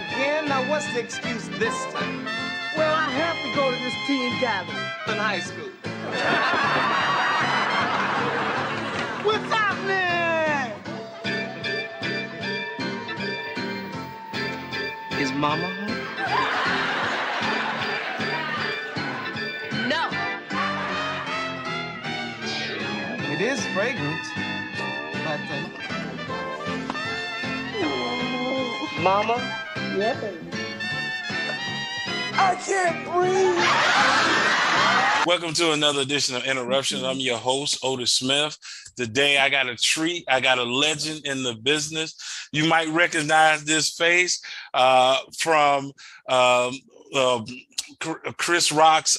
again? Now, what's the excuse this time? Well, I have to go to this teen gathering. In high school. What's happening? Is Mama home? No. It is fragrant, but Mama? Yeah, baby. I can't breathe. Welcome to another edition of Interruptions. I'm your host, Otis Smith. Today, I got a treat. I got a legend in the business. You might recognize this face from Chris Rock's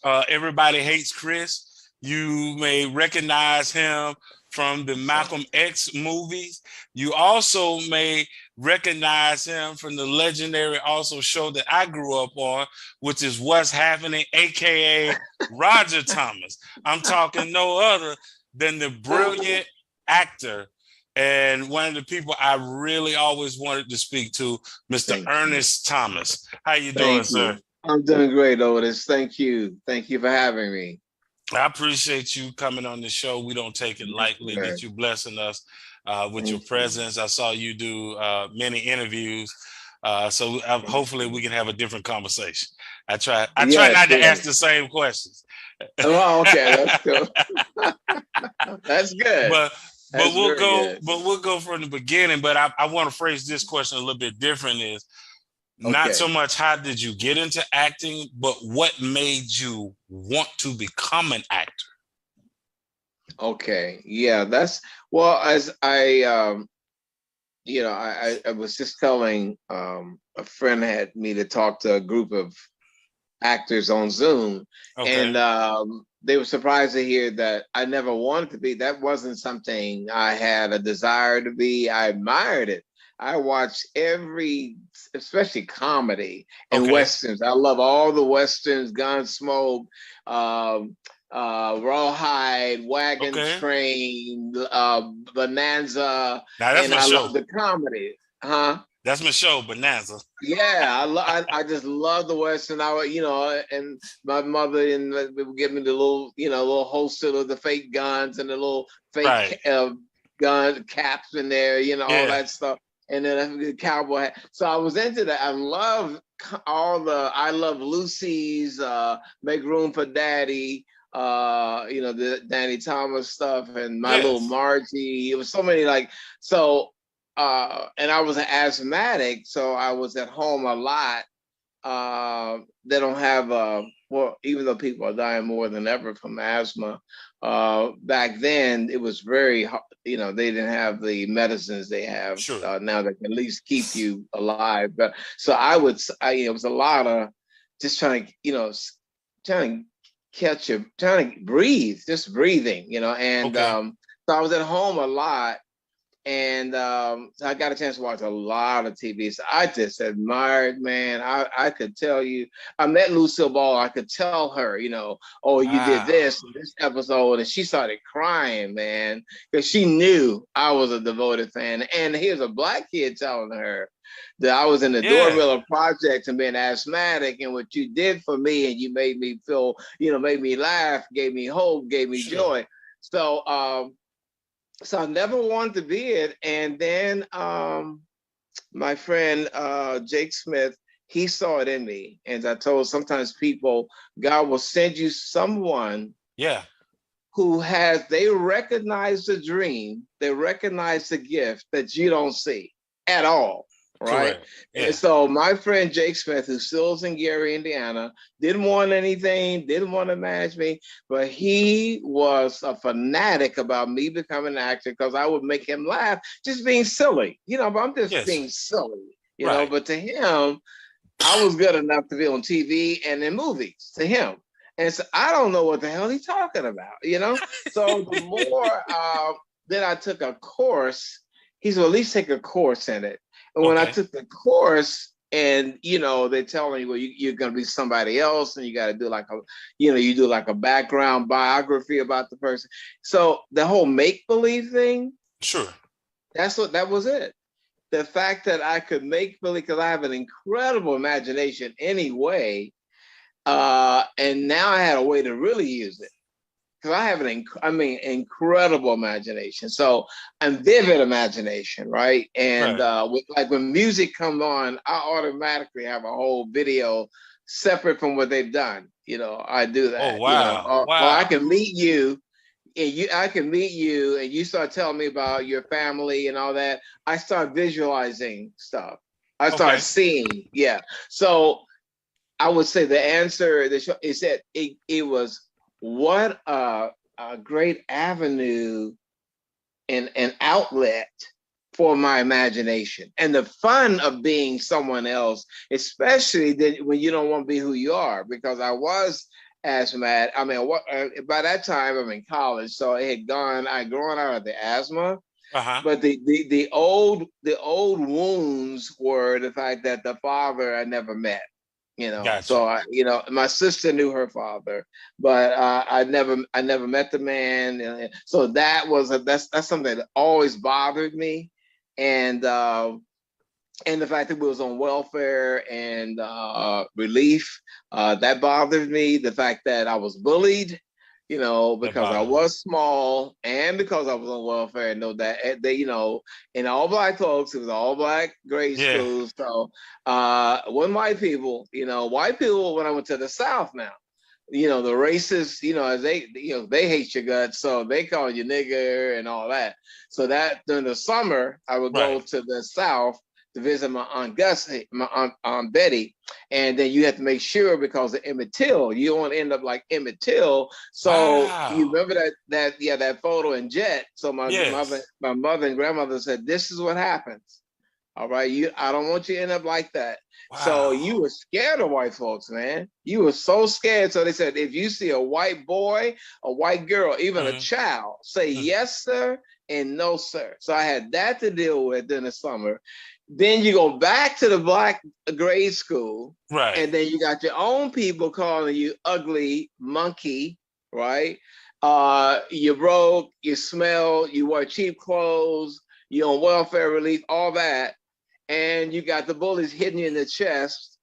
Everybody Hates Chris. You may recognize him from the Malcolm X movies. You also may recognize him from the legendary also show that I grew up on, which is What's Happening, aka Roger Thomas. I'm talking no other than the brilliant actor and one of the people I really always wanted to speak to, Mr. Ernest Thomas. How you doing, sir? I'm doing great, Otis. Thank you. Thank you for having me. I appreciate you coming on the show. We don't take it lightly that you're blessing us with your presence. I saw you do many interviews. So hopefully we can have a different conversation. I try not to ask the same questions. Oh, okay, that's cool. That's good. But we'll go from the beginning. But I want to phrase this question a little bit different. Is not so much how did you get into acting, but what made you want to become an actor? Okay, yeah, as I was just telling a friend had me to talk to a group of actors on Zoom, and they were surprised to hear that I never wanted to be. That wasn't something I had a desire to be. I admired it. I watched especially comedy and westerns. I love all the westerns: Gunsmoke, Rawhide, Wagon Train, Bonanza. Now that's and my I show. love the comedy, huh? That's my show, Bonanza. Yeah, I just love the western. And my mother would give me the little holster of the fake guns and the little fake gun caps in there, all that stuff. And then the cowboy hat. So I was into that. I love Lucy's, Make Room for Daddy, the Danny Thomas stuff, and My Little Margie. It was so many and I was an asthmatic, so I was at home a lot. They don't have even though people are dying more than ever from asthma, back then it was very, they didn't have the medicines they have now that can at least keep you alive. But so it was a lot of just trying to breathe, just breathing, and so I was at home a lot. And so I got a chance to watch a lot of TV. So I just admired, man. I could tell you, I met Lucille Ball. I could tell her, oh, you did this episode. And she started crying, man, because she knew I was a devoted fan. And here's a Black kid telling her that I was in the Dormiller Project and being asthmatic. And what you did for me, and you made me feel, made me laugh, gave me hope, gave me joy. So I never wanted to be it. And then my friend Jake Smith, he saw it in me. And I told sometimes God will send you someone who they recognize the dream, they recognize the gift that you don't see at all. Right. Yeah. And so my friend Jake Smith, who still is in Gary, Indiana, didn't want anything, didn't want to manage me, but he was a fanatic about me becoming an actor because I would make him laugh, just being silly, but I'm just being silly, you know, but to him, I was good enough to be on TV and in movies to him. And so I don't know what the hell he's talking about, So the more then I took a course, he said, well, at least take a course in it. And when I took the course and, they're telling you, well, you're going to be somebody else and you got to do you do like a background biography about the person. So the whole make-believe thing. Sure. That was it. the fact that I could make Philly, because I have an incredible imagination anyway, and now I had a way to really use it. Because I have incredible imagination. So I'm vivid imagination, right? And like when music comes on, I automatically have a whole video separate from what they've done. I do that. Oh, wow. Or I can meet you, and I can meet you, and you start telling me about your family and all that. I start visualizing stuff. I start seeing, yeah. So I would say the answer is that it was. What a great avenue and an outlet for my imagination and the fun of being someone else, especially when you don't want to be who you are, because I was asthmatic. I mean, by that time I'm in college, so I'd grown out of the asthma. But the old wounds were the fact that the father I never met. Gotcha. So my sister knew her father, but I never met the man. So that's something that always bothered me, and the fact that we was on welfare and relief, that bothered me. The fact that I was bullied, because I was small and because I was on welfare, and that they, and all black folks, it was all black grade schools. So when white people, when I went to the South now, the racists, as they hate your guts, so they call you nigger and all that. So that during the summer, I would go to the South to visit my Aunt Gussie, my Aunt Betty. And then you have to make sure, because of Emmett Till, you don't want to end up like Emmett Till. So you remember that photo in Jet. So my mother and grandmother said, this is what happens. All right, I don't want you to end up like that. Wow. So you were scared of white folks, man. You were so scared. So they said, if you see a white boy, a white girl, even a child, say yes, sir, and no, sir. So I had that to deal with in the summer. Then you go back to the black grade school, right? And then you got your own people calling you ugly monkey, right? You broke, you smell, you wear cheap clothes, you're on welfare relief, all that. And you got the bullies hitting you in the chest,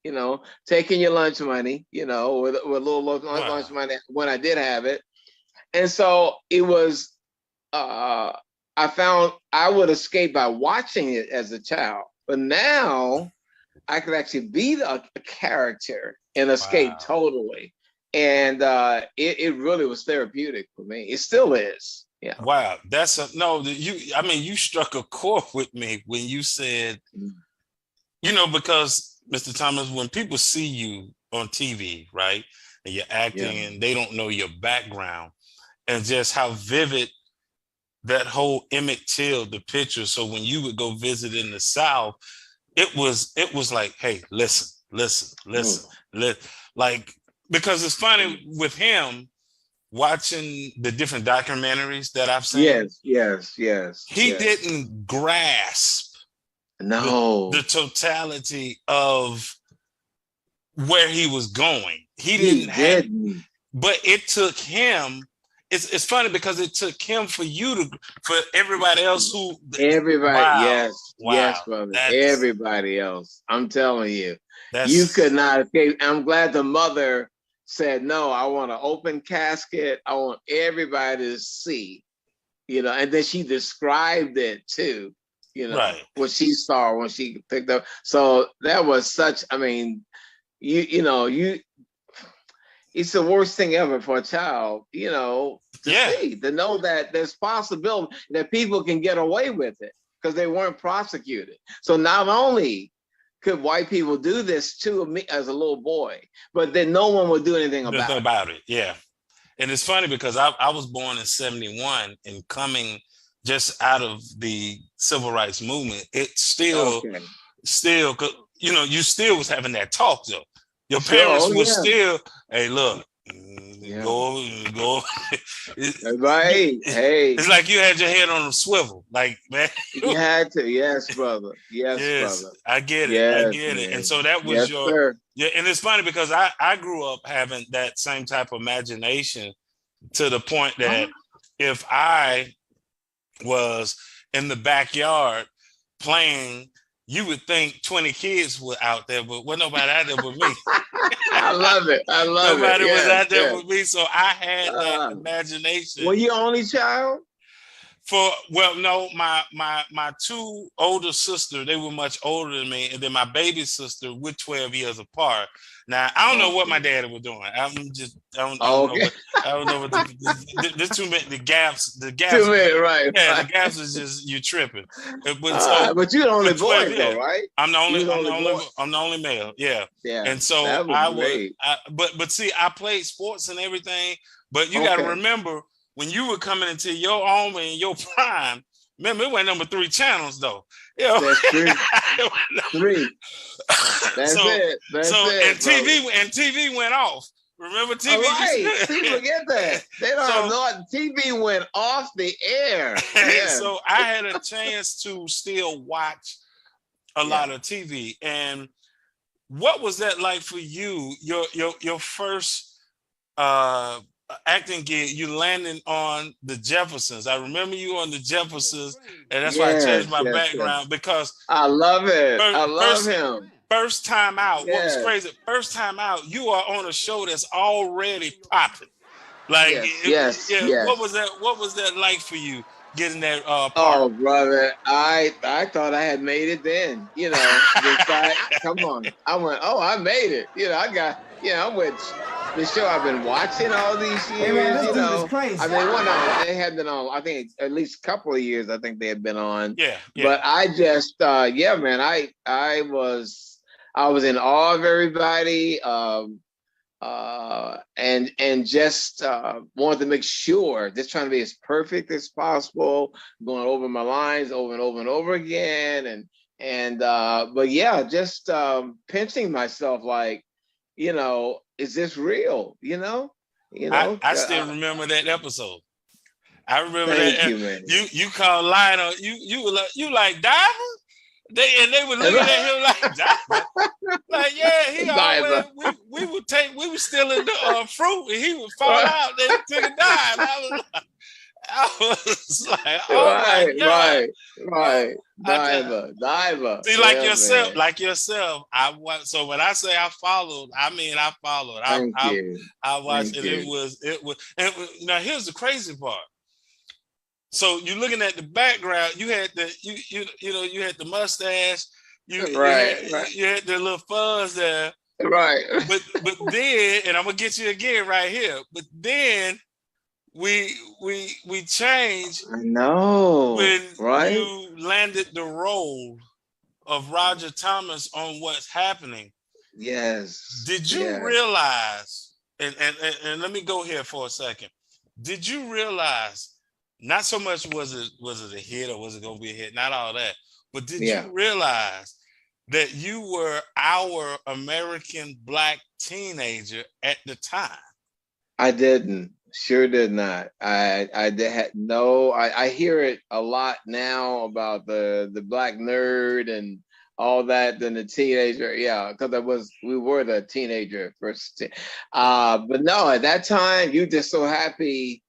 taking your lunch money, with a little lunch money when I did have it. And so it was, I found I would escape by watching it as a child. But now I could actually be a character and escape totally. And it really was therapeutic for me. It still is. Yeah. Wow. You struck a chord with me when you said, because Mr. Thomas, when people see you on TV, right, and you're acting and they don't know your background and just how vivid that whole Emmett Till, the picture. So when you would go visit in the South, it was like, hey, listen. Like, because it's funny with him watching the different documentaries that I've seen. Yes. He didn't grasp the totality of where he was going. He didn't. But it took him. It's funny because it took him for everybody else yes, brother. Everybody else. I'm telling you, you could not escape. I'm glad the mother said, no, I want an open casket. I want everybody to see, and then she described it too, what she saw when she picked up. So that was such, it's the worst thing ever for a child, to see, to know that there's possibility that people can get away with it because they weren't prosecuted. So not only could white people do this to me as a little boy, but then no one would do anything about it. Yeah. And it's funny because I was born in 1971, and coming just out of the civil rights movement, it still, you still was having that talk though. Your parents were still, hey, look, go. Right. Hey. It's like you had your head on a swivel. Like, man. You had to. Yes, brother. Yes, brother. I get it. Yes, I get it. Man. And so that was sir. Yeah. And it's funny because I grew up having that same type of imagination, to the point that if I was in the backyard playing you would think 20 kids were out there, but wasn't nobody out there but me. I love it. I love it. Nobody was out there Yes. with me, so I had that imagination. Were you only child? No, my two older sisters, they were much older than me, and then my baby sister, we're 12 years apart. Now I don't know what my daddy was doing. I don't know what there's too many the gaps. Too many, right? Yeah, right. the gaps is just you tripping. But you're the only boy, though, right? I'm the only male. Yeah. Yeah. And so but see, I played sports and everything. But you got to remember, when you were coming into your own and your prime, remember it went number 3 channels though. You know? That's true. 3. That's it. And TV went off. Remember TV? All right. People forget that. They don't know. TV went off the air. Yeah. So I had a chance to still watch a lot of TV. And what was that like for you? Your first acting gig, you landing on the Jeffersons. I remember you on the Jeffersons, and that's why I changed my background because I love it. I love him. First time out, what was crazy? First time out, you are on a show that's already popping. Like, what was that? What was that like for you getting that part? Oh, brother, I thought I had made it then. You know, come on. I went, I made it. You know, I'm with the show I've been watching all these years. Hey man, this dude is crazy. I mean, they had been on, I think at least a couple of years, I think they had been on. Yeah. But I just, man, I was in awe of everybody. And just wanted to make sure, just trying to be as perfect as possible, going over my lines over and over and over again. But yeah, just pinching myself like, you know, is this real? You know? I still remember that episode. I remember that. You, man. You called Lionel. You like Diver? They were looking at him like Diver. Like, yeah, he always we were still in the fruit and he would fall out. They took a dive. I was like, oh right. Diver. See, like yourself. So when I say I followed, I mean I followed. I watched, and it was. And now here's the crazy part. So you're looking at the background. You had you had the mustache. You had the little fuzz there. Right. But then, and I'm gonna get you again right here. But then we changed. I know. When you landed the role of Roger Thomas on What's Happening. Yes. Did you realize? And let me go here for a second. Did you realize? Not so much was it a hit or was it going to be a hit? Not all that. But did you realize that you were our American Black teenager at the time? I didn't. Sure did not. I hear it a lot now about the Black nerd and all that, and the teenager. Yeah, because we were the teenager first. But no, at that time, you just so happy,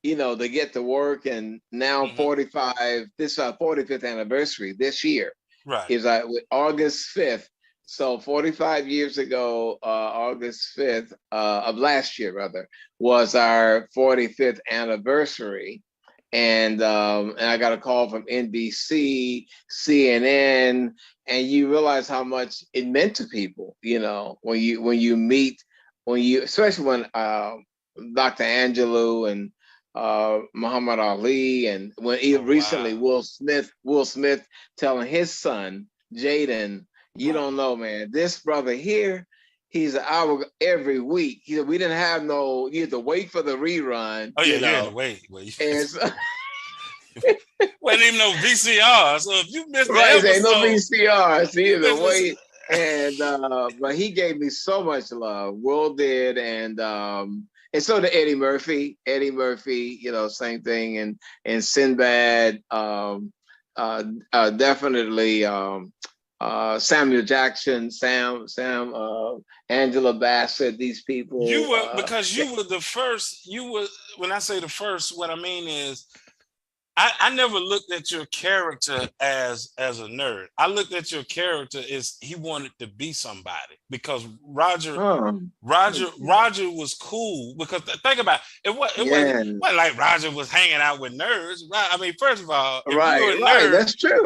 you know, to get to work. And now 45, this 45th anniversary this year is August 5th. So 45 years ago, August 5th of last year, rather, was our 45th anniversary. And I got a call from NBC, CNN, and you realize how much it meant to people, you know, when you meet, especially when Dr. Angelou and Muhammad Ali, and when recently Will Smith telling his son Jaden, you don't know, man, this brother here, he's an hour every week. He said, we didn't have you had to wait for the rerun. Oh yeah, you had to wait. And so, wasn't even no VCR. So if you missed the episode, ain't no VCR. So you had to wait. And but he gave me so much love. Will did, and so did Eddie Murphy. Eddie Murphy, you know, same thing. And Sinbad, definitely Samuel Jackson, Angela Bassett, these people. You were, because you were the first, when I say the first, what I mean is I never looked at your character as a nerd. I looked at your character as he wanted to be somebody, because Roger was cool, because think about it. Wasn't like Roger was hanging out with nerds. Right? I mean, first of all, if you're a nerd, that's true.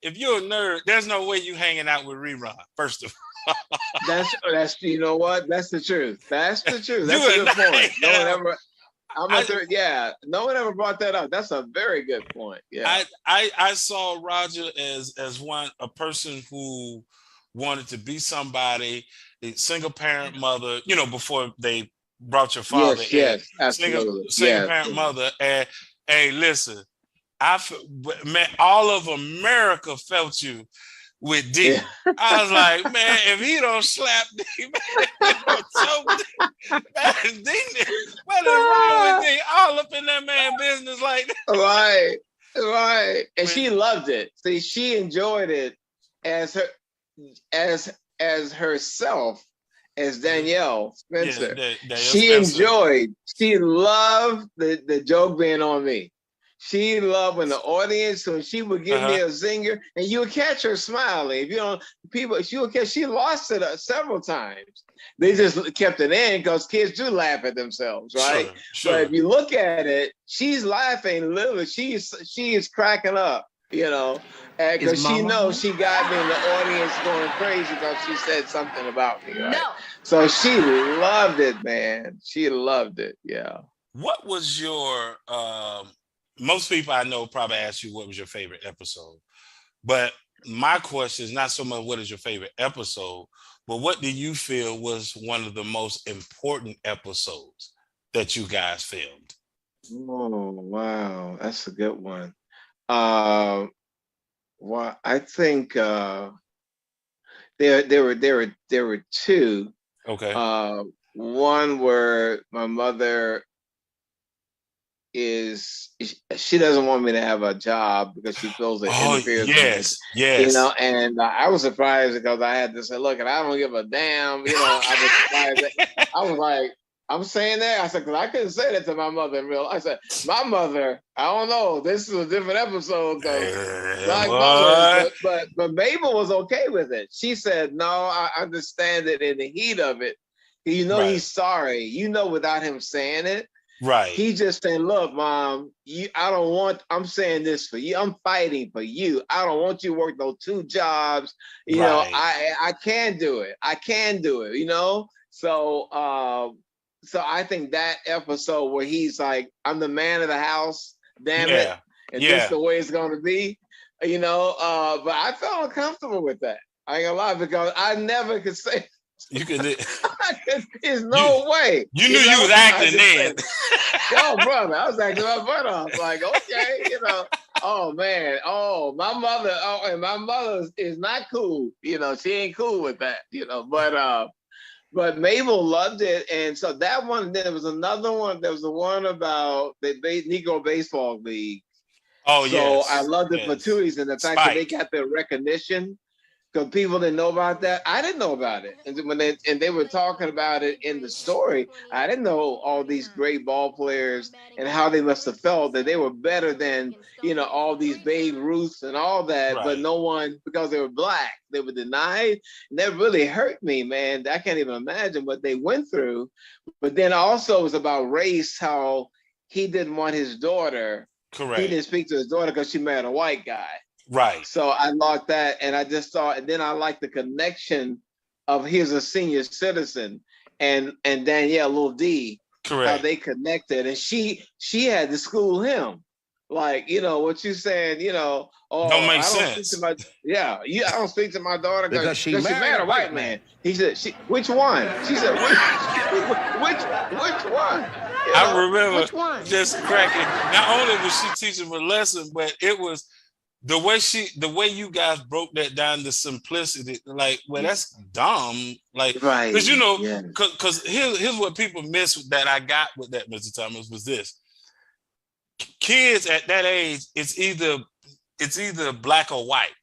If you're a nerd, there's no way you hanging out with Rerun. First of all, that's you know what? That's the truth. That's the truth. That's a good point. No one ever. No one ever brought that up. That's a very good point. Yeah, I saw Roger as a person who wanted to be somebody, a single parent mother. You know, before they brought your father in. Yes, absolutely. Single parent mother. And hey, listen, all of America felt you with D. Yeah. I was like, man, if he don't slap D, man, he don't choke D. Man, D, what is wrong with D? All up in that man business like that. Right. And she loved it. See, she enjoyed it as herself, as Danielle Spencer. She loved the joke being on me. She loved when the audience, so she would give me a zinger, and you would catch her smiling. If you don't, she lost it several times. They just kept it in because kids do laugh at themselves, right? Sure. But if you look at it, she's laughing literally. She is cracking up, because she knows she got me in the audience going crazy because she said something about me, right? No. So she loved it, man. She loved it, yeah. What was your most people I know probably ask you what was your favorite episode, but my question is not so much what is your favorite episode, but what do you feel was one of the most important episodes that you guys filmed? Oh, wow, that's a good one. Well, I think there were two. Okay. One where my mother she doesn't want me to have a job because she feels it interferes with me. Yes. And I was surprised because I had to say, look, and I don't give a damn, I was surprised. I was like, I'm saying that. I said, because I couldn't say that to my mother in real life. I said, my mother, I don't know, this is a different episode. But Mabel was okay with it. She said, no, I understand it in the heat of it. He's sorry, without him saying it. Right. He just said, look, Mom, I'm saying this for you. I'm fighting for you. I don't want you to work those two jobs. I can do it. I can do it, So I think that episode where he's like, I'm the man of the house, damn it. And this is the way it's gonna be, but I felt uncomfortable with that. I ain't gonna lie, because I never could say you could. There's no way. You knew you was acting then. Yo, brother, I was acting my butt off. Like, okay, oh man, my mother is not cool. She ain't cool with that. But Mabel loved it, and so that one. Then there was another one. There was the one about the Negro Baseball League. Oh yeah. So I loved it for two reasons: the fact that they got the recognition. Because people didn't know about that. I didn't know about it. And when they were talking about it in the story, I didn't know all these great ball players and how they must have felt that they were better than, all these Babe Ruths and all that. Right. But no one, because they were Black, they were denied. And that really hurt me, man. I can't even imagine what they went through. But then also it was about race, how he didn't want his daughter. Correct. He didn't speak to his daughter because she married a white guy. Right. So I liked that, and I just thought, and then I liked the connection of he's a senior citizen and Danielle, little D. Correct. How they connected, and she had to school him, like what you saying, don't make sense. I don't speak to my daughter because she married a white man. He said, which one? She said, which one? I remember just cracking. Not only was she teaching a lesson, but it was. The way you guys broke that down, the simplicity, like, well, that's dumb. Like, right. Because here's what people miss that I got with that, Mr. Thomas, was this. Kids at that age, it's either black or white.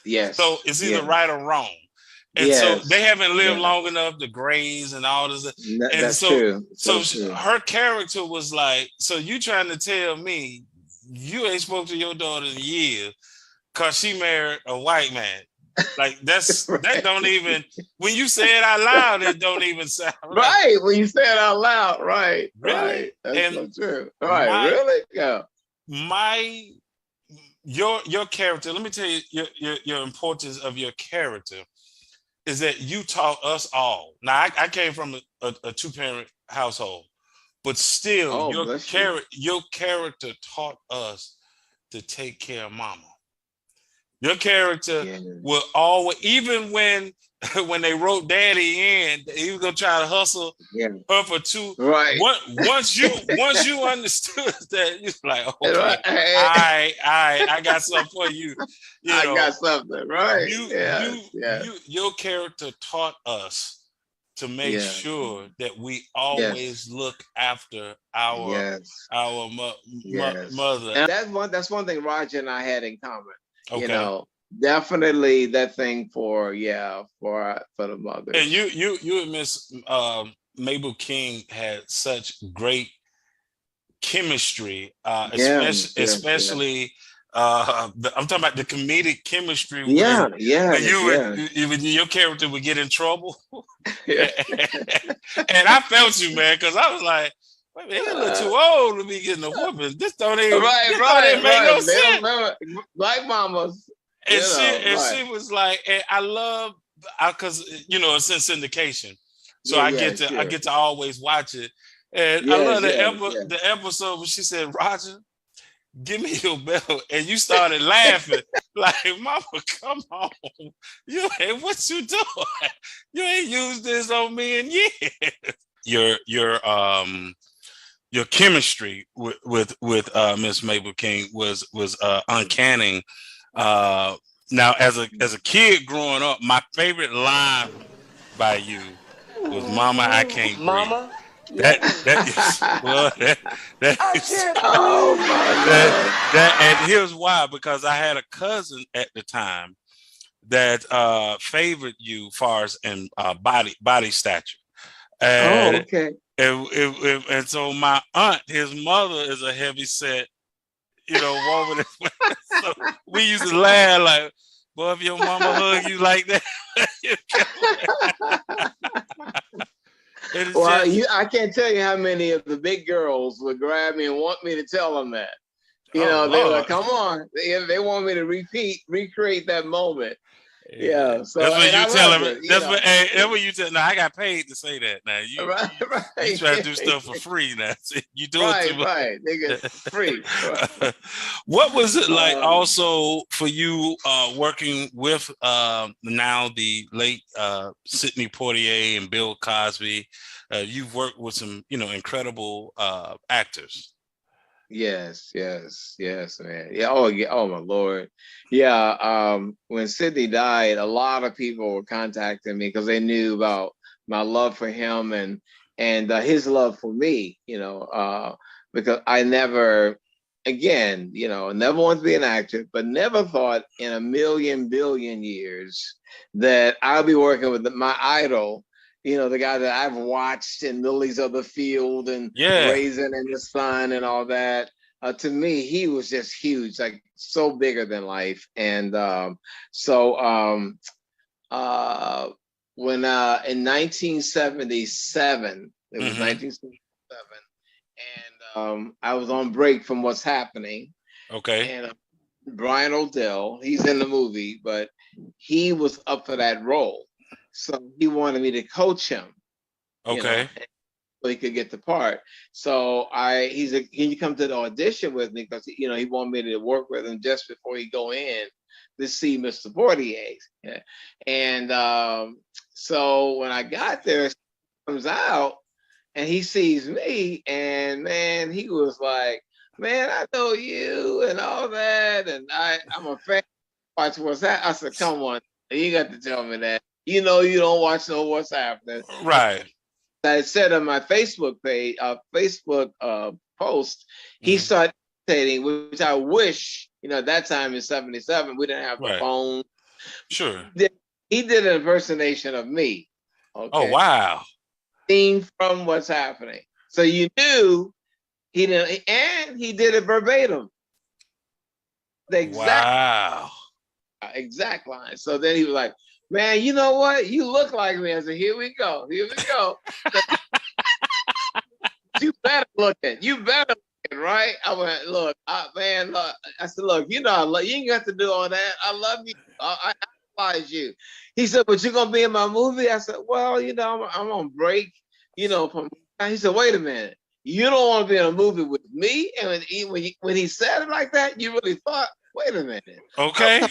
Yes. So it's either right or wrong. And so Yes. they haven't lived long enough, the Grays and all this. And That's so, true. so her character was like, so you trying to tell me you ain't spoke to your daughter in years because she married a white man? Like right. that don't even, when you say it out loud, it don't even sound right. When you say it out loud, right. Really? Right. That's And so true. Right. Really? Yeah. Your character, let me tell you your importance of your character is that you taught us all. Now I came from a two-parent household, but still your character taught us to take care of mama. Your character will always, even when they wrote daddy in, he was gonna try to hustle her for two. Right. Once you understood that, you're like, okay, I got something for you. I got something, right? Your character taught us to make sure that we always look after our mother. And that's one thing Roger and I had in common. Okay. You know, definitely that thing for the mother. And you and Miss Mabel King had such great chemistry, especially. I'm talking about the comedic chemistry. Your character would get in trouble. And I felt you, man, because I was like, wait a minute, he's a little too old to be getting a whooping. This don't even make no sense. Black mamas. And she was like, and I love, because it's in syndication, so I get to always watch it. And I love the episode when she said, Roger, give me your belt, and you started laughing like, mama, come on, what you doing? You ain't used this on me in years. Your chemistry with Miss Mabel King was uncanny. Now, as a kid growing up, my favorite line by you was "Mama, I can't breathe." Mama. That and here's why, because I had a cousin at the time that favored you far as in body stature. And, and so my aunt, his mother, is a heavy set, woman. So we used to laugh like, boy, if your mama hug you like that. I can't tell you how many of the big girls would grab me and want me to tell them that. They were like, come on. They want me to recreate that moment. Yeah. So that's what you tell them. That's what you tell. Now I got paid to say that. Now you try to do stuff for free. Now you do it too much. Right. They get free. What was it like also for you working with now the late Sidney Poitier and Bill Cosby? You've worked with some incredible actors. Yes, man. Yeah. Oh my Lord. Yeah. When Sidney died, a lot of people were contacting me because they knew about my love for him and his love for me, because I never wanted to be an actor, but never thought in a million billion years that I'll be working with my idol, the guy that I've watched in Lilies of the Field and Raisin in the Sun and all that. To me, he was just huge, like so bigger than life. And when in 1977, it was 1977, and I was on break from What's Happening. Okay. And Brian O'Dell, he's in the movie, but he was up for that role. So he wanted me to coach him. Okay. So he could get the part. So he said, can you come to the audition with me? Because, he wanted me to work with him just before he go in to see Mr. Poitier. Yeah. And so when I got there, he comes out and he sees me, and man, he was like, man, I know you and all that. And I'm a fan. Watch What's Happening. I said, come on, you got to tell me that. You don't watch no What's Happening. Right. I said on my Facebook page, post, he started imitating, which I wish, at that time in 77, we didn't have the phone. Sure. He he did an impersonation of me. Okay. Oh wow. Seen from What's Happening. So you knew he didn't, and he did it verbatim. The exact line. So then he was like, man, you know what? You look like me. I said, here we go. Here we go. You better looking. You better looking, right? I went, look, man, look. I said, look, you know, you ain't got to do all that. I love you. I idolize you. He said, but you're going to be in my movie? I said, well, you know, I'm on break, you know. He said, wait a minute. You don't want to be in a movie with me? And when he said it like that, you really thought, wait a minute. Okay.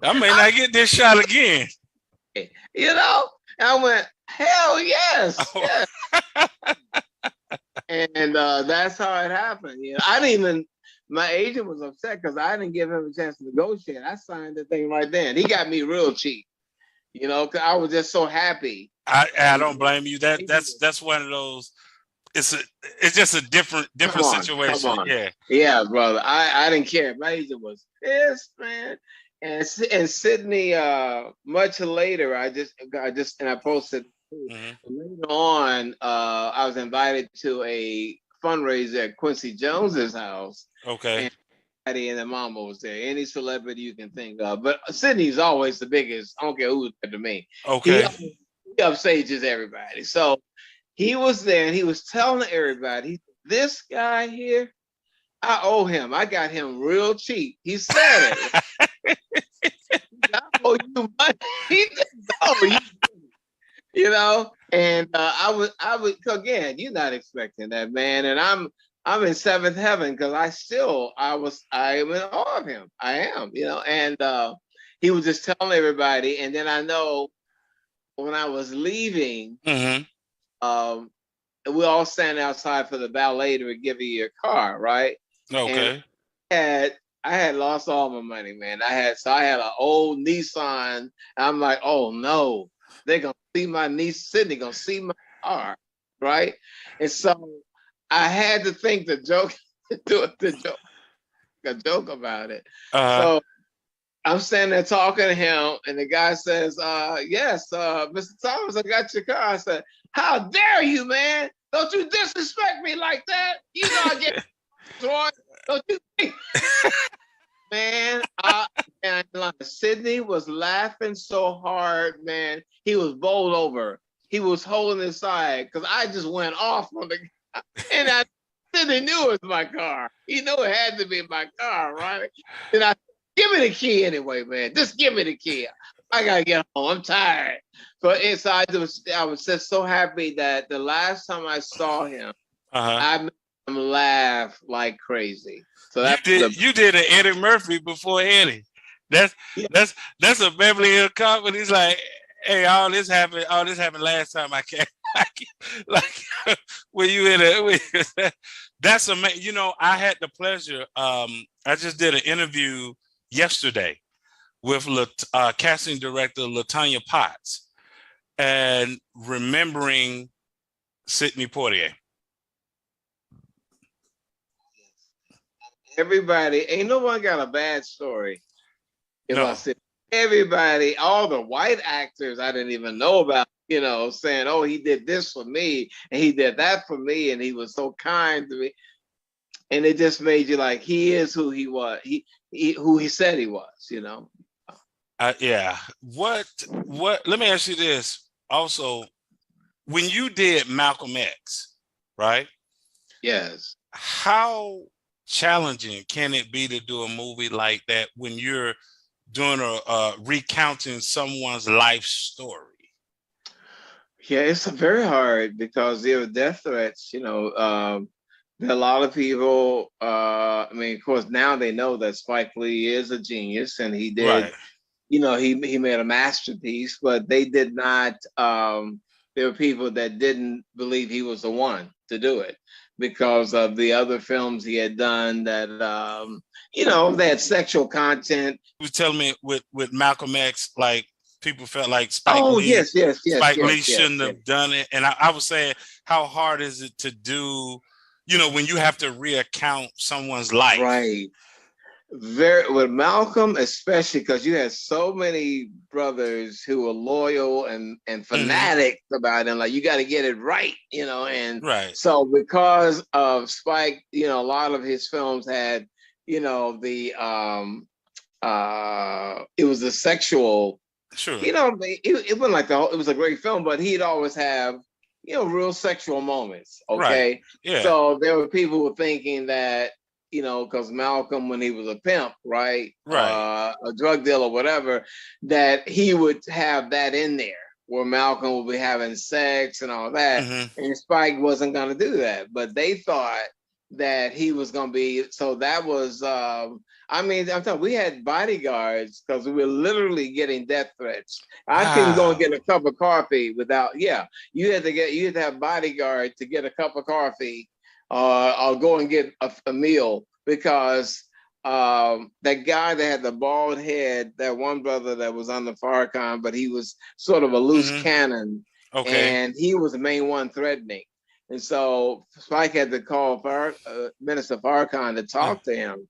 I may not get this shot again. You know? And I went, hell yes. Oh. Yes. And that's how it happened. You know, my agent was upset because I didn't give him a chance to negotiate. I signed the thing right then. He got me real cheap. You know, because I was just so happy. I don't blame you. That's one of those. It's just a different situation. Yeah, brother. I didn't care. My agent was pissed, man. And Sydney, much later, I posted. Later on, I was invited to a fundraiser at Quincy Jones's house. Okay. And Daddy and the mama was there. Any celebrity you can think of, but Sydney's always the biggest. I don't care who's there to me. Okay. He upstages everybody. So he was there and he was telling everybody, this guy here, I owe him. I got him real cheap. He said it. I owe you money. He just owe you. You know, and I was again. You're not expecting that, man. And I'm in seventh heaven because I am in awe of him. I am, you know. And he was just telling everybody. And then I know when I was leaving, we all standing outside for the ballet to give you your car, right? Okay. And I had lost all my money, man. I had an old Nissan. I'm like, oh no, they're gonna see my niece Sydney, gonna see my car, right? And so I had to think a joke about it. So I'm standing there talking to him, and the guy says, yes, Mr. Thomas, I got your car. I said, how dare you, man? Don't you disrespect me like that? You know I get don't you think? Man, and Sydney was laughing so hard, man. He was bowled over. He was holding his side because I just went off on the guy. And Sydney knew it was my car. He knew it had to be my car, right? And I give me the key anyway, man. Just give me the key. I gotta get home. I'm tired. But inside, I was just so happy that the last time I saw him, I made him laugh like crazy. So you did an Eddie Murphy before Eddie. That's a Beverly Hills Cop, and he's like, hey, all this happened last time I came. like when you in a that's amazing. You know, I had the pleasure. I just did an interview yesterday with casting director LaTanya Potts, and remembering Sidney Poitier. Everybody, ain't no one got a bad story. No. I said everybody, all the white actors I didn't even know about, you know, saying, oh, he did this for me and he did that for me and he was so kind to me. And it just made you like, he is who he was, who he said he was, you know. Yeah. What? Let me ask you this. Also, when you did Malcolm X, right? Yes. How challenging can it be to do a movie like that when you're doing recounting someone's life story? Yeah, it's very hard because there are death threats. You know, there are a lot of people. I mean, of course, now they know that Spike Lee is a genius, and he did. Right. You know, he made a masterpiece, but they did not. There were people that didn't believe he was the one to do it, because of the other films he had done that, you know, they had sexual content. You was telling me with Malcolm X, like people felt like Spike Lee shouldn't have done it. And I was saying, how hard is it to do, you know, when you have to recount someone's life? Right. Very with Malcolm, especially because you had so many brothers who were loyal and fanatics about him. Like you got to get it right, And Right. so because of Spike, a lot of his films had, the it was a sexual, Sure. it wasn't like it was a great film, but he'd always have, real sexual moments. Okay, right. Yeah. So there were people who were thinking that because Malcolm, when he was a pimp, right, a drug dealer, whatever, that he would have that in there where Malcolm would be having sex and all that, and Spike wasn't going to do that, but they thought that he was going to be. So that was, I'm telling, we had bodyguards because we were literally getting death threats. I couldn't go and get a cup of coffee without. Yeah, you had to have bodyguard to get a cup of coffee. I'll go and get a meal because that guy that had the bald head, that one brother that was on the Farrakhan, but he was sort of a loose cannon, and he was the main one threatening. And so Spike had to call Minister Farrakhan to talk to him,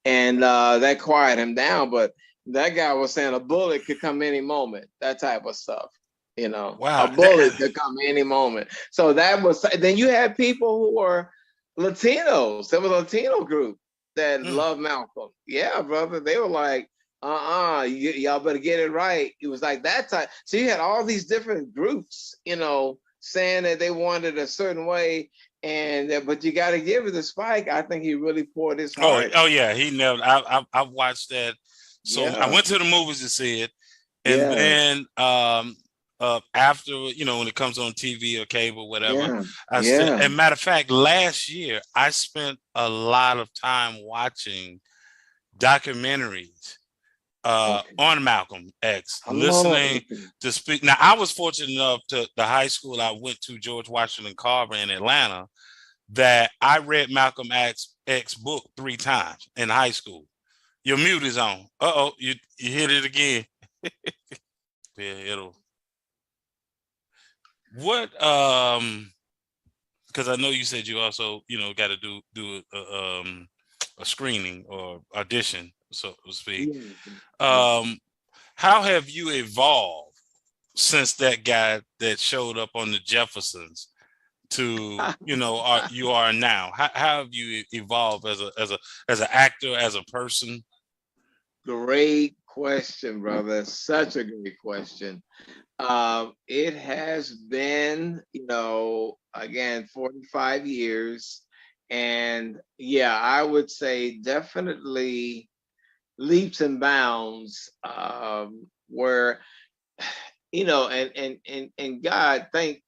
and that quieted him down. But that guy was saying a bullet could come any moment, that type of stuff. Wow. A bullet could come any moment. So that was. Then you had people who were Latinos. There was a Latino group that loved Malcolm. Yeah, brother. They were like, y'all better get it right. It was like that time. So you had all these different groups, saying that they wanted a certain way, but you got to give it to Spike. I think he really poured his heart. Oh yeah, he never. I watched that. So I went to the movies to see it, and then after, when it comes on TV or cable, whatever, and matter of fact, last year I spent a lot of time watching documentaries on Malcolm X, listening to speak. Now, I was fortunate enough to the high school I went to, George Washington Carver in Atlanta, that I read Malcolm X book 3 times in high school. Your mute is on. You hit it again. Yeah, what because I know you said you also got to do a screening or audition, so to speak. How have you evolved since that guy that showed up on the Jeffersons to you are now? How have you evolved as an actor, as a person? Great question, brother. Such a great question. It has been, again, 45 years. And yeah, I would say definitely leaps and bounds, where, and God, I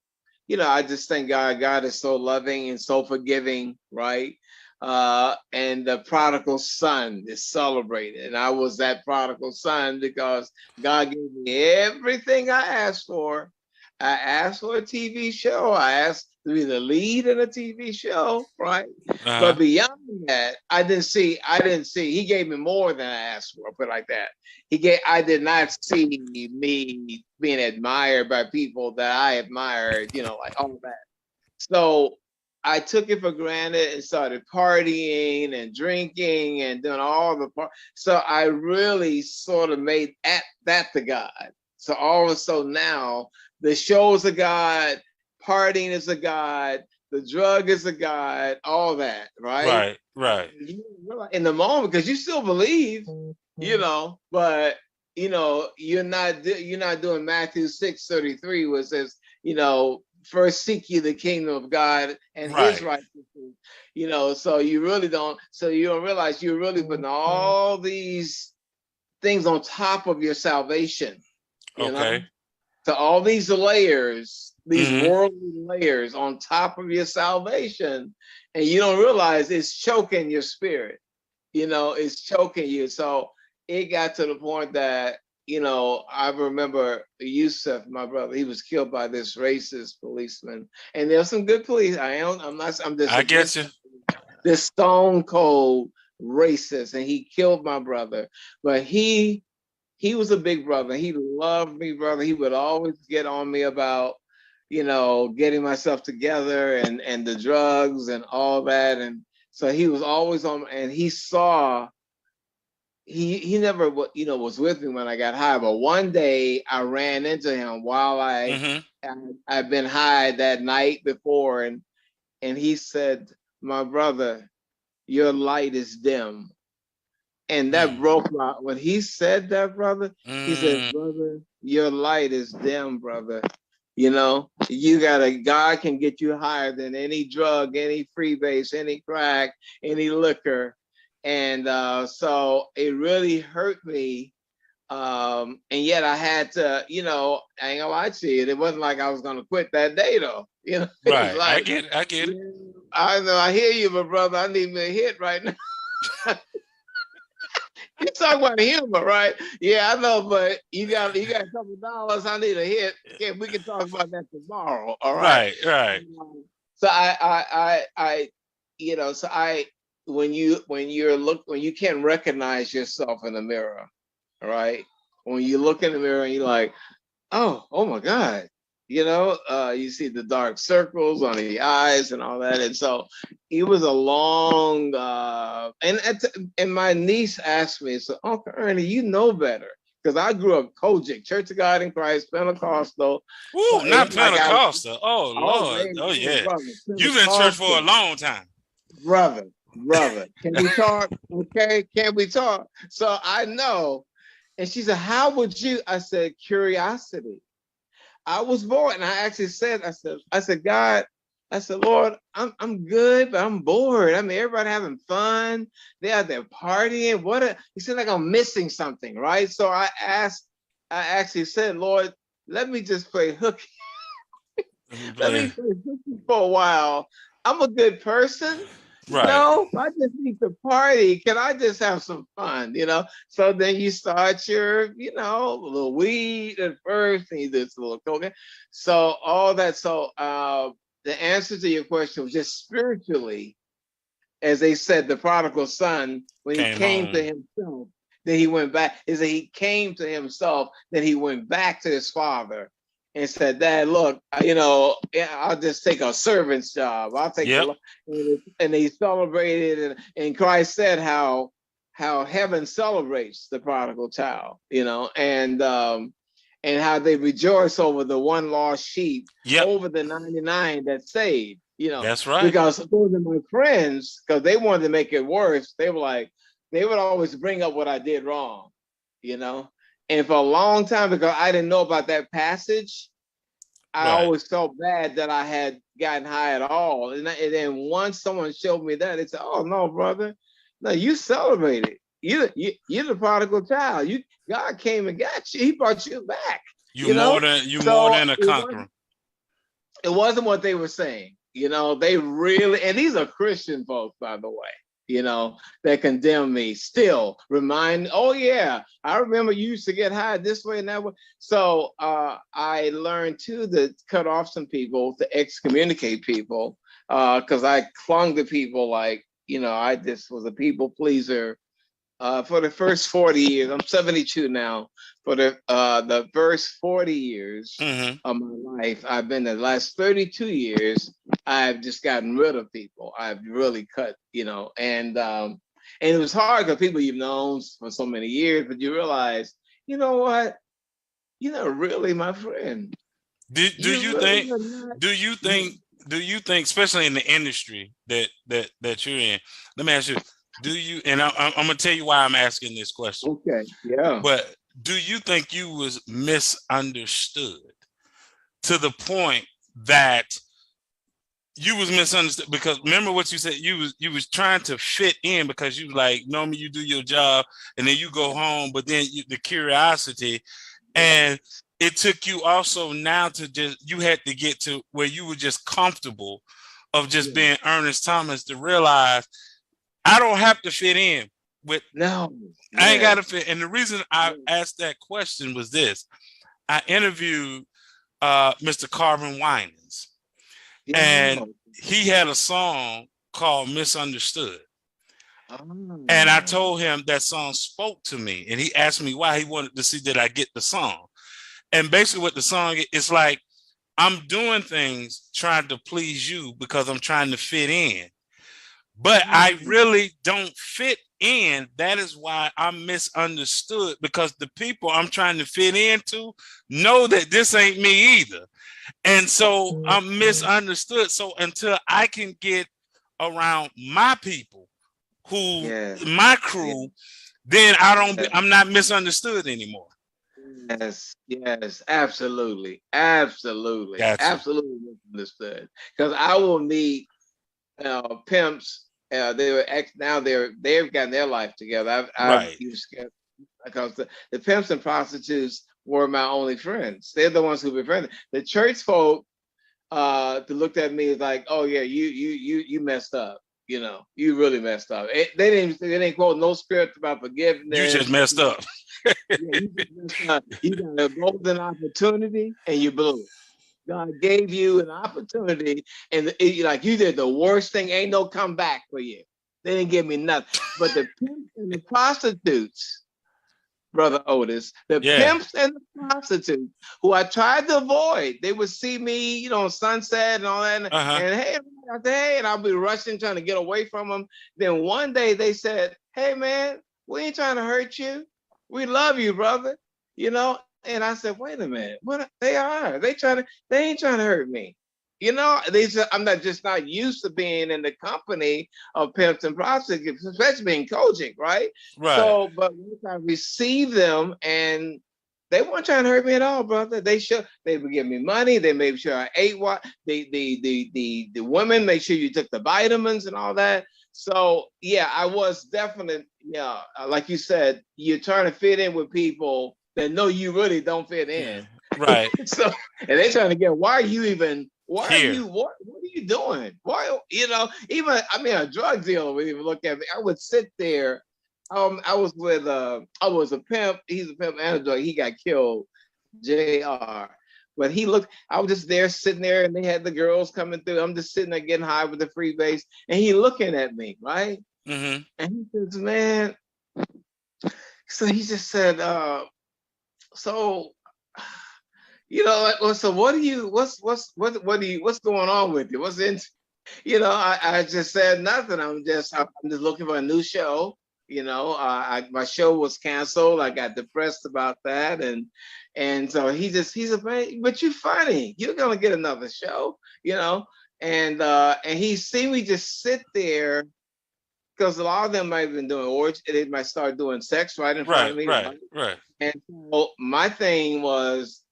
just thank God. God is so loving and so forgiving, right? And the prodigal son is celebrated. And I was that prodigal son because God gave me everything I asked for. I asked for a TV show. I asked to be the lead in a TV show, right? But beyond that, I didn't see. He gave me more than I asked for. Put it like that. I did not see me being admired by people that I admired. Like all that. So I took it for granted and started partying and drinking and doing all the part. So I really sort of made that the God. So all of a sudden now the show is a God, partying is a God, the drug is a God, all that, right? Right. In the moment, because you still believe, but you're not doing Matthew 6:33, where it says, first seek ye the kingdom of God and his righteousness, so you really don't, so you don't realize you're really putting all these things on top of your salvation, you know? So all these layers, these worldly layers on top of your salvation, and you don't realize it's choking your spirit, it's choking you. So it got to the point that, I remember Yusuf, my brother, he was killed by this racist policeman. And there's some good police. I'm just I get you. This stone cold racist, and he killed my brother. But he was a big brother. He loved me, brother. He would always get on me about, getting myself together and the drugs and all that. And so he was always on, and he saw he never was with me when I got high, but one day I ran into him while I'd been high that night before, and he said, "My brother, your light is dim." And that broke my, when he said that, brother, he said, "Brother, your light is dim, brother. God can get you higher than any drug, any freebase, any crack, any liquor." And so it really hurt me. And yet I had to, I ain't gonna lie to you. It wasn't like I was gonna quit that day though. It's Right. I like, get it. I know, I hear you, but brother, I need me a hit right now. You talk about humor, right? Yeah, I know, but you got a couple dollars. I need a hit. Yeah, we can talk about that tomorrow. All right. Right. So when you can't recognize yourself in the mirror, all right. When you look in the mirror and you're like, oh my God, you see the dark circles on the eyes and all that. And so it was a long, and my niece asked me, so Uncle Ernie, you know better. Because I grew up Kojic, Church of God in Christ, Pentecostal. Ooh, not Pentecostal. Like oh Lord. Oh yeah. Brother, You've been in church for a long time. Brother. Can we talk? Okay, can we talk? So I know. And she said, how would you? I said, curiosity. I was bored, and I actually said, I said, God, I said, Lord, I'm good, but I'm bored. I mean, everybody having fun. They're out there partying. He said, like I'm missing something, right? So I actually said, Lord, let me just play hooky. Let me play hooky for a while. I'm a good person. Right. No, I just need to party. Can I just have some fun? So then you start your, a little weed at first, and you do a little cocaine. So all that. So the answer to your question was just spiritually, as they said, the prodigal son, when he came to himself, then he went back. Is that he came to himself, then he went back to his father and said, Dad, look, I'll just take a servant's job. I'll take and they celebrated, and Christ said how heaven celebrates the prodigal child, and how they rejoice over the one lost sheep, over the 99 that saved, That's right. Because those are my friends, because they wanted to make it worse. They were like, they would always bring up what I did wrong, And for a long time, because I didn't know about that passage, I always felt bad that I had gotten high at all. And then once someone showed me that, they said, "Oh no, brother, no, you celebrated. You're the prodigal child. God came and got you. He brought you back. More than a conqueror." It wasn't what they were saying. They really, and these are Christian folks, by the way. That condemn me still oh yeah, I remember you used to get high this way and that way. So I learned too to cut off some people, to excommunicate people, because I clung to people like, I just was a people pleaser for the first 40 years. I'm 72 now. For the first 40 years of my life, I've been the last 32 years, I've just gotten rid of people. I've really cut, and it was hard because people you've known for so many years, but you realize, you know what? You're not really my friend. Do you think, especially in the industry that you're in, let me ask you, and I'm going to tell you why I'm asking this question. Okay, yeah. But do you think you was misunderstood to the point that you was misunderstood? Because remember what you said, you was trying to fit in, because you like, normally you do your job and then you go home, but then the curiosity, and it took you also now to you had to get to where you were just comfortable of just being Ernest Thomas, to realize I don't have to fit in with. No, I ain't got to fit. And the reason I asked that question was this: I interviewed Mr. Carvin Winans, and he had a song called "Misunderstood." And I told him that song spoke to me, and he asked me why. He wanted to see that I get the song. And basically what the song is like, I'm doing things trying to please you because I'm trying to fit in. But I really don't fit And that is why I'm misunderstood, because the people I'm trying to fit into know that this ain't me either. And so I'm misunderstood. So until I can get around my people, my crew, then I'm not misunderstood anymore. Yes, absolutely. Gotcha. Absolutely misunderstood. Because I will meet pimps. Now they've gotten their life together. I've used, because the pimps and prostitutes were my only friends. They're the ones who befriended. The church folk looked at me like, oh yeah, you messed up. You really messed up. They didn't quote no script about forgiveness. You just messed up. You got a golden opportunity and you blew it. God gave you an opportunity, and you did the worst thing. Ain't no comeback for you. They didn't give me nothing. But the pimps and the prostitutes, Brother Otis, pimps and the prostitutes who I tried to avoid, they would see me, on Sunset and all that, and hey, and I'll be rushing, trying to get away from them. Then one day they said, "Hey, man, we ain't trying to hurt you. We love you, brother." And I said, "Wait a minute, what they are? They ain't trying to hurt me." I'm not used to being in the company of pimps and prostitutes, especially being coaching, right? So, but once I received them, and they weren't trying to hurt me at all, brother. They would give me money. They made sure I ate what the women make sure you took the vitamins and all that. So yeah, I was definitely, like you said, you're trying to fit in with people that know you really don't fit in. Right. So, and they're trying to get, what are you doing? Why, even, a drug dealer would even look at me. I would sit there. I was a pimp. He's a pimp and a drug. He got killed, JR. But I was just there, sitting there, and they had the girls coming through. I'm just sitting there getting high with the free base, and he looking at me, right? Mm-hmm. And he says, man, so he just said, so what do you, what's going on with you? What's in, I just said nothing. I'm just looking for a new show. My show was canceled. I got depressed about that. And so he's a man, but you're funny. You're going to get another show, and he see me just sit there, because a lot of them might have been doing orgy. They might start doing sex right in front of me. Right. And so my thing was,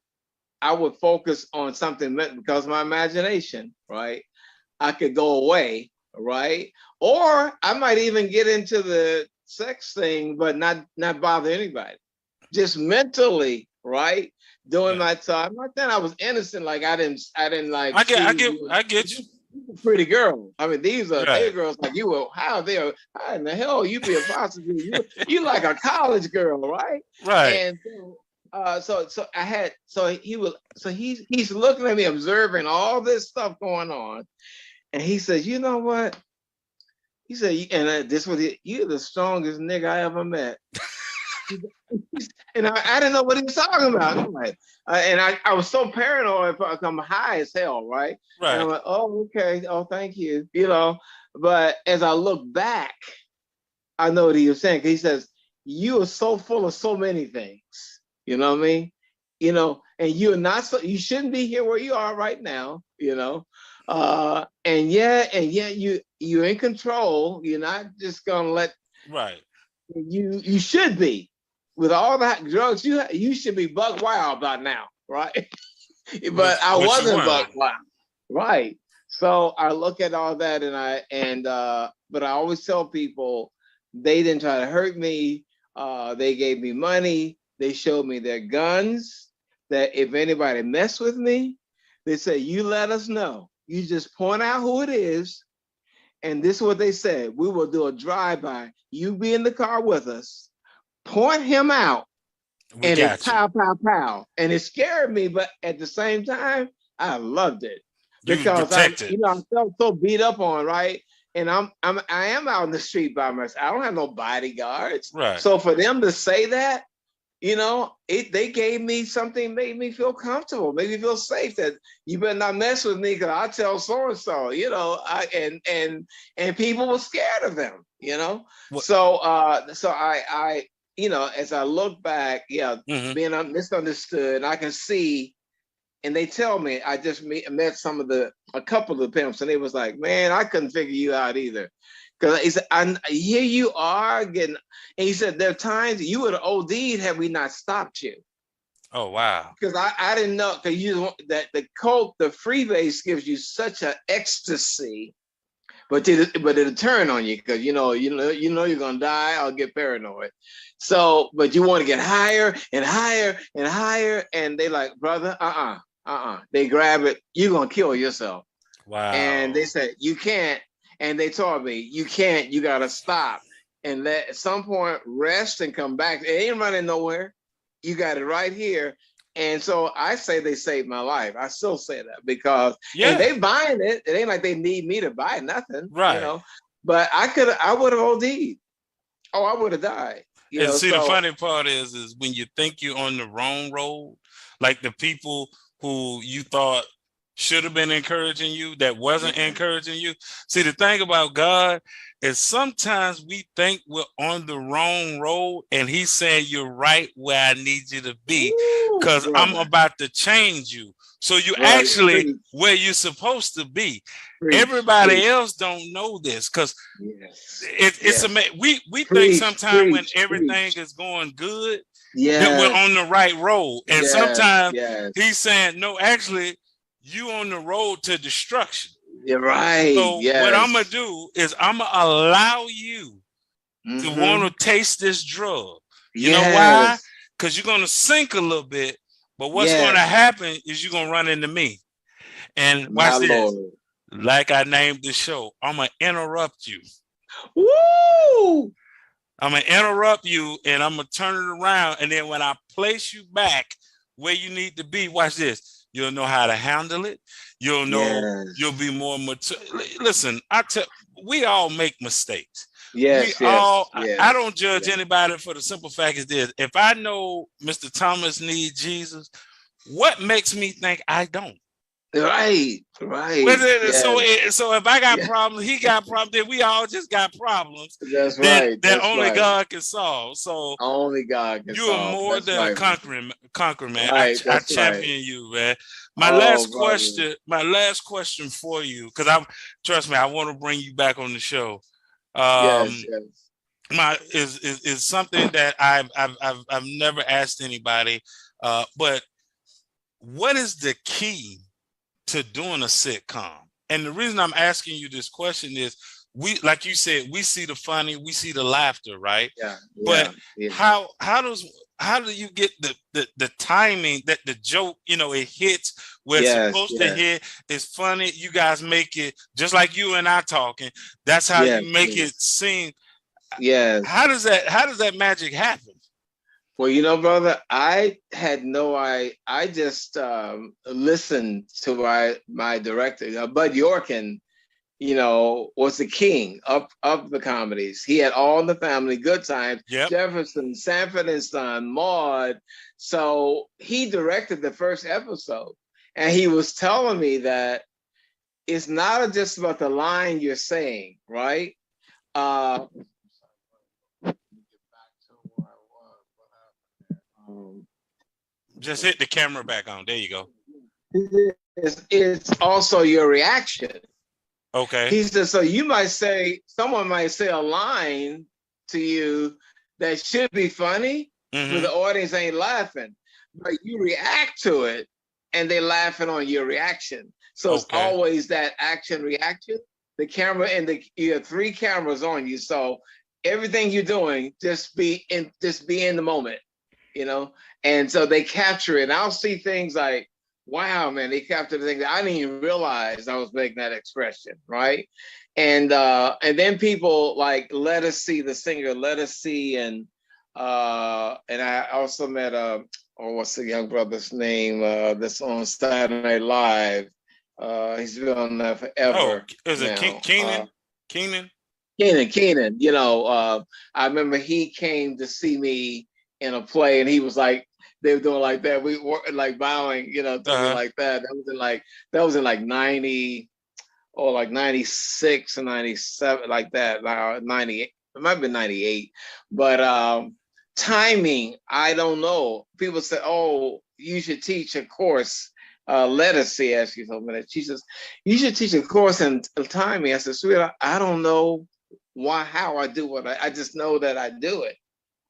I would focus on something because of my imagination, right? I could go away, right? Or I might even get into the sex thing, but not bother anybody. Just mentally, right? Doing my time. Not then I was innocent, like I didn't like. I get you. Pretty girl. These are they girls like you were. How in the hell you be a prostitute? You like a college girl, right? Right. And he's looking at me, observing all this stuff going on, and he says, "You know what?" He said, "You're the strongest nigga I ever met." And I didn't know what he was talking about. I'm like, and I was so paranoid, I'm high as hell, right? Right. And I'm like, oh, okay, oh, thank you, But as I look back, I know what he was saying. 'Cause he says, "You are so full of so many things." You know what I mean? And you're not you shouldn't be here where you are right now, and yet you're in control. You're not just gonna let you should be. With all that drugs, you should be buck wild by now, right? But I wasn't buck wild, right? So I look at all that, but I always tell people, they didn't try to hurt me. They gave me money. They showed me their guns. That if anybody mess with me, they say, "You let us know. You just point out who it is." And this is what they said: "We will do a drive-by. You be in the car with us. Point him out, and it's pow, pow, pow." And it scared me, but at the same time, I loved it because I felt so beat up on, right? And I am out in the street by myself. I don't have no bodyguards. Right. So for them to say that, they gave me something, made me feel comfortable, made me feel safe, that you better not mess with me because I'll tell so-and-so, and people were scared of them, What? So I as I look back, being misunderstood, I can see. And they tell me, I just met a couple of the pimps, and they was like, man, I couldn't figure you out either. Because he said, here you are getting, and he said, there are times you would have OD'd had we not stopped you. Oh, wow. Because I didn't know, because that the coke, the freebase gives you such an ecstasy, but it'll turn on you because you know you're gonna die or get paranoid. So, but you want to get higher and higher and higher, and they like, brother, they grab it, you're gonna kill yourself. Wow. And they said, you can't. And they told me, you can't, you gotta stop. And at some point, rest and come back. It ain't running nowhere. You got it right here. And so I say they saved my life. I still say that because and they buying it. It ain't like they need me to buy nothing. Right. But I would have OD'd. Oh, I would have died. The funny part is when you think you're on the wrong road, like the people who you thought should have been encouraging you that wasn't encouraging you. See, the thing about God is sometimes we think we're on the wrong road and he's saying you're right where I need you to be because I'm about to change you. So you actually where you're supposed to be. Everybody else don't know this because it's amazing. We think sometimes when everything is going good, that we're on the right road. And sometimes he's saying, no, actually, you on the road to destruction. You're right. So what I'm gonna do is I'm gonna allow you to want to taste this drug. You know why? Because you're gonna sink a little bit, but what's gonna happen is you're gonna run into me. And watch this. Like I named the show, I'm gonna interrupt you. Woo! I'm gonna interrupt you and I'm gonna turn it around. And then when I place you back where you need to be, watch this. You'll know how to handle it. You'll know you'll be more mature. Listen, we all make mistakes. I don't judge anybody for the simple fact is this. If I know Mr. Thomas needs Jesus, what makes me think I don't? Right. So if I got problems, he got problems, then we all just got problems. That's right. That only God can solve. So only God can solve. You are more than a conqueror, man. Right, I champion you, man. My last question for you, because trust me, I want to bring you back on the show. Is something that I've never asked anybody, but what is the key to doing a sitcom? And the reason I'm asking you this question is like you said, we see the funny, we see the laughter, right? But how do you get the timing that the joke, it hits where it's supposed to hit? It's funny. You guys make it just like you and I talking. That's how you make it seem. How does that magic happen? Well, brother, I just listened to my director, Bud Yorkin, was the king of the comedies. He had All the Family, Good Times, Jefferson, Sanford and Son, Maude. So he directed the first episode. And he was telling me that it's not just about the line you're saying, right? Just hit the camera back on. There you go. It's also your reaction. Okay. He said, so someone might say a line to you that should be funny, but the audience ain't laughing. But you react to it and they're laughing on your reaction. So it's always that action reaction. The camera and you have 3 cameras on you. So everything you're doing, just be in the moment, And so they capture it. And I'll see things like, wow, man, they captured the thing that I didn't even realize I was making that expression, right? And then people like, let us see the singer, let us see, and I also met what's the young brother's name that's on Saturday Night Live? He's been on that forever. Oh, is it Keenan? Keenan. I remember he came to see me in a play, and he was like, they were doing like that. We were like bowing, to me like that. That was in like 90 or like 96 and 97, like that. 98. It might have been 98. But timing, I don't know. People say, oh, you should teach a course. Lettuce, as she told me that. She says, you should teach a course in timing. I said, sweetheart, I don't know how I do what I just know that I do it.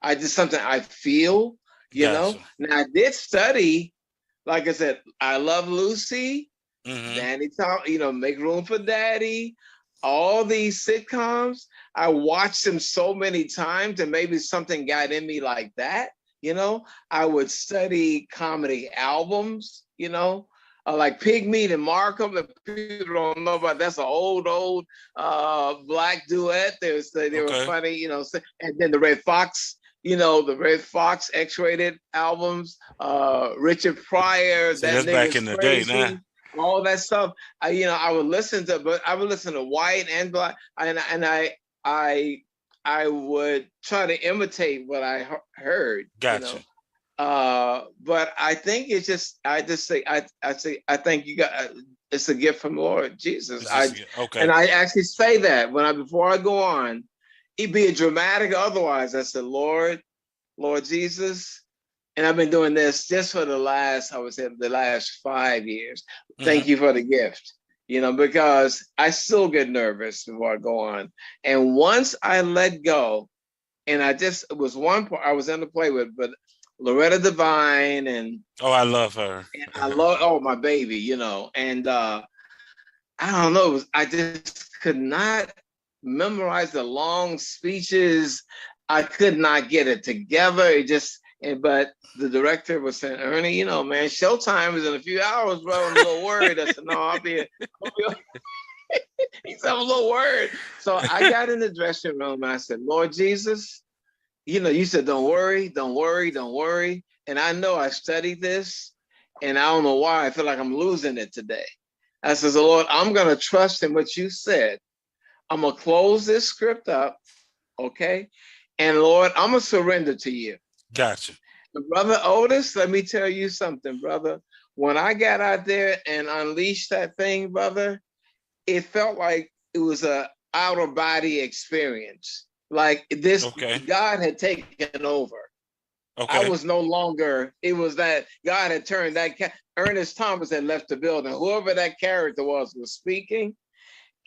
I just something I feel, Gotcha. Now I did study, like I said, I Love Lucy, Danny Tom, Make Room for Daddy, all these sitcoms. I watched them so many times, and maybe something got in me like that. I would study comedy albums, like Pigmeat and Markham. If people don't know about, that's an old black duet. They were funny, and then the Red Fox, the Red Fox X-rated albums, Richard Pryor, so that that's back in the crazy, day now. all that stuff. I would listen to white and black, and I would try to imitate what I heard. Gotcha. But I think it's just, I think you got, it's a gift from Lord Jesus. And I actually say that before I go on, it'd be a dramatic otherwise. I said, Lord Jesus, and I've been doing this just for the last 5 years. Thank you for the gift, because I still get nervous before I go on. And once I let go, and it was one part I was in the play with, but Loretta Devine, and I love her. And I love my baby, and I don't know, I just could not memorize the long speeches. I could not get it together. But the director was saying, Ernie, man, showtime is in a few hours, bro. I'm a little worried. I said, no, I'll be he said, I'm a little worried. So I got in the dressing room and I said, Lord Jesus, you said, don't worry. And I know I studied this, and I don't know why I feel like I'm losing it today. I says, Lord, I'm going to trust in what you said. I'm going to close this script up. Okay. And Lord, I'm going to surrender to you. Gotcha. Brother Otis, let me tell you something, brother. When I got out there and unleashed that thing, brother, it felt like it was a outer body experience. Like this, God had taken over. I was no longer, it was that God had turned Ernest Thomas had left the building. Whoever that character was speaking.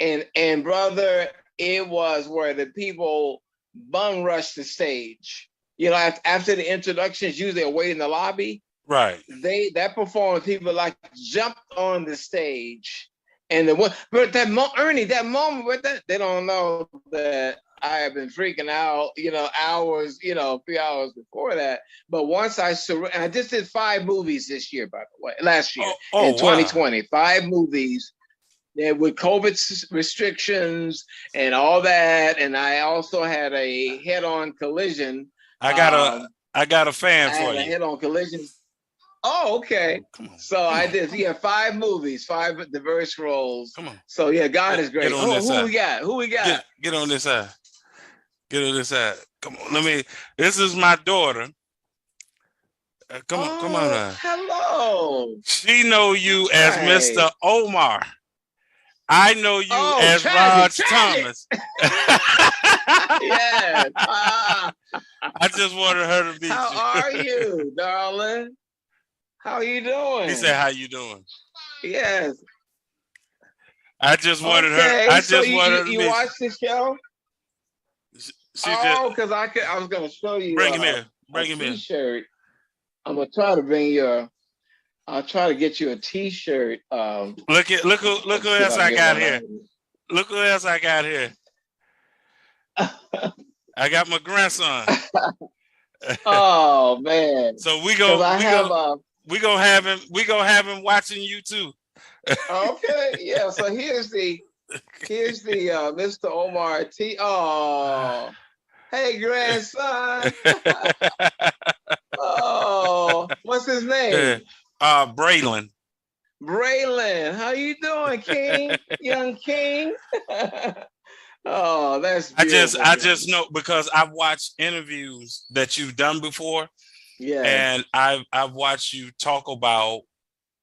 And brother, it was where the people bum rushed the stage. After the introductions, usually are waiting in the lobby. Right. That performance, people like jumped on the stage. And Ernie, that moment with that, they don't know that I have been freaking out, hours, a few hours before that. But once I just did 5 movies this year, by the way, last year in 2020, 5 movies. With COVID restrictions and all that, and I also had a head-on collision. I got a fan for you. Head-on collision. Oh, okay. Come on. So I did. 5 movies, 5 diverse roles. Come on. So God is great. Who we got? Who we got? Get on this side. Get on this side. Come on. This is my daughter. Come on now. Hello. She know you as Mr. Omar. I know you as Raj Thomas. Yes. I just wanted her to be. How are you, darling? How are you doing? He said, "How you doing?" Yes. I just wanted her. I just wanted her to you watched the show? Because I was gonna show you. Bring him here. Bring him here. T-shirt. I'm gonna try to bring you. I'll try to get you a T-shirt. Look who else I got here. Look who else I got here. I got my grandson. Oh man! So we gonna have him watching you too. Okay, yeah. So here's the Mr. Omar T. Oh, hey grandson. Oh, what's his name? Braylon. Braylon, how you doing, King? Young King. Oh, that's beautiful. I just know because I've watched interviews that you've done before. Yeah. And I've watched you talk about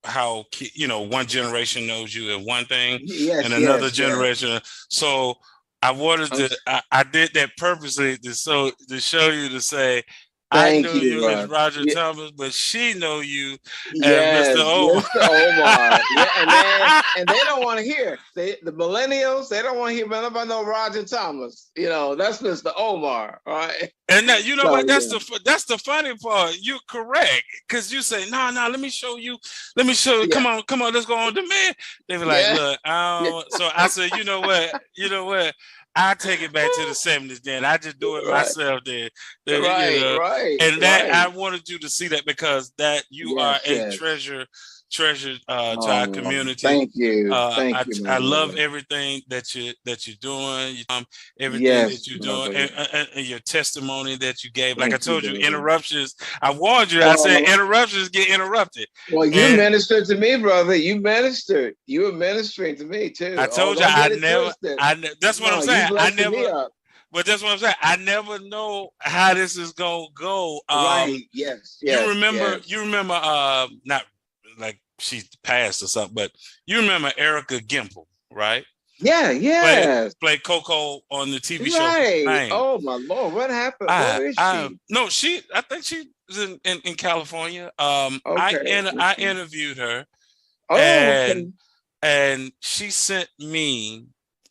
how, you know, one generation knows you in one thing and another generation. So I wanted to, I did that purposely to show you, to say, I know you as Roger Thomas, but she know you as Mr. Omar. Mr. Omar. Yeah, and they don't want to hear. The millennials, they don't want to hear about no Roger Thomas. You know, that's Mr. Omar, right? And now, you know what? That's the funny part. You're correct, because you say, no, let me show you. Yeah. Come on, let's go on demand. They be like, look, so I said, you know what? I take it back to the 70s. Then I just do it myself. Then, right. And that I wanted you to see that, because that you are a treasure to our community. Thank you. I love everything that you're doing. Everything that you're doing, and your testimony that you gave. Like I told you, interruptions. I warned you. I said interruptions get interrupted. Well, you ministered to me, brother. You ministered. You were ministering to me too. I told you that's what I'm saying. But that's what I'm saying. I never know how this is gonna go. Right. Yes. You remember. Not like she passed or something, but you remember Erica Gimple, right? Yeah. Play Coco on the TV show. Right. Oh my Lord, what happened? Where is she? No, I think she's in California. I interviewed her. And she sent me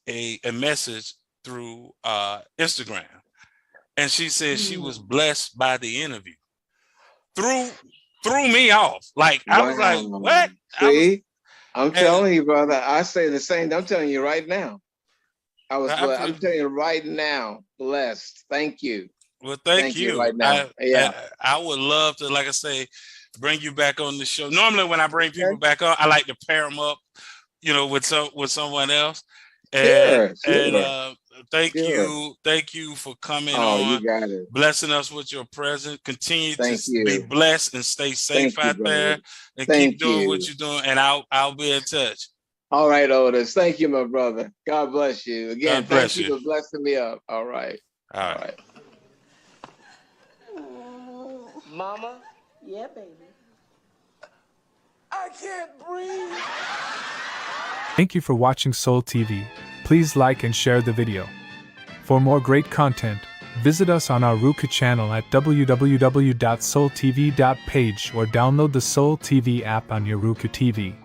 a message through Instagram, and she said she was blessed by the interview. Threw me off. Like, I was like, what? See, I'm telling you, brother. I say the same. I'm telling you right now. I'm telling you right now. Blessed. Thank you. Well, thank you. Right now. I would love to, like I say, bring you back on the show. Normally, when I bring people back on, I like to pair them up, you know, with someone else. And thank you for coming on. You got it. Blessing us with your presence. Continue to be blessed and stay safe out there, and keep doing what you're doing. And I'll be in touch. All right, Otis. Thank you, my brother. God bless you. Again, thank you for blessing me up. All right. Mama? Yeah, baby. I can't breathe. Thank you for watching Soul TV. Please like and share the video. For more great content, visit us on our Roku channel at www.soultv.page or download the Soul TV app on your Roku TV.